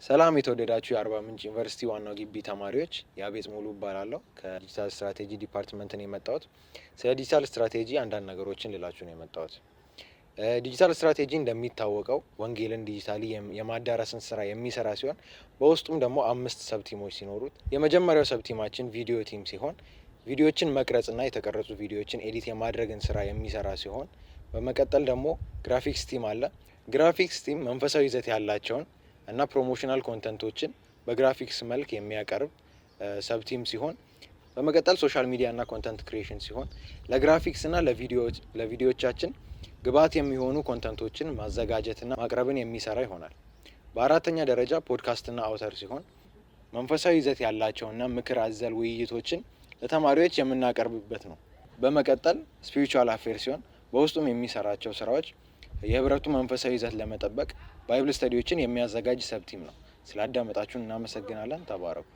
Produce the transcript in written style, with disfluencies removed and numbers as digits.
ሰላም የተወደዳችሁ የአርባ ምንጭ ዩኒቨርሲቲ ዋናው ግቢ ተማሪዎች፣ የአቤት ሙሉ እባላለሁ። ከዲጂታል ስትራቴጂ ዲፓርትመንት ነው የመጣሁት። ስለ ዲጂታል ስትራቴጂ አንዳንድ ነገሮችን ልላችሁ ነው የመጣሁት። ዲጂታል ስትራቴጂ እንደሚታወቀው ወንጌልን ዲጂታሊ የማዳረስን ስራ የሚሰራ ሲሆን በውስጡም ደግሞ 5 ሰብቲሞች ሲኖሩት የመጀመሪያው ሰብቲማችን ቪዲዮ ቲም ሲሆን ቪዲዮዎችን መቅረጽና የተቀረጹ ቪዲዮዎችን ኤዲት የማድረግን ስራ የሚሰራ ሲሆን በመቀጠል ደግሞ ግራፊክስ ቲም አለ። ግራፊክስ ቲም መንፈሳዊ ይዘት ያላቸውን እና ፕሮሞሽናል ኮንተንቶችን በግራፊክስ መልክ የሚያቀርብ ሰብቲም ሲሆን በመቀጠል ሶሻል ሚዲያ እና ኮንተንት ክሪኤሽን ሲሆን ለግራፊክስ እና ለቪዲዮዎቻችን ግብዓት የሚሆኑ ኮንተንቶችን ማዘጋጀትና ማቅረብን የሚሰራ ይሆናል። በአራተኛ ደረጃ ፖድካስት እና አውተር ሲሆን መንፈሳዊ ይዘት ያላቸውና ምክር አዘል ውይይቶችን ለተማሪዎች የምናቀርብበት ነው። በመቀጠል ስፒሪቹዋል አፌር ሲሆን በውስጡም የሚሰራቸው ስራዎች የህብረቱ መንፈሳዊ ይዘት ለመጠበቅ ባይብል ስተዲዎችን የሚያዘጋጅ ሰብቲም ነው። ስላዳመጣችሁን እናመሰግናለን። ተባረኩ።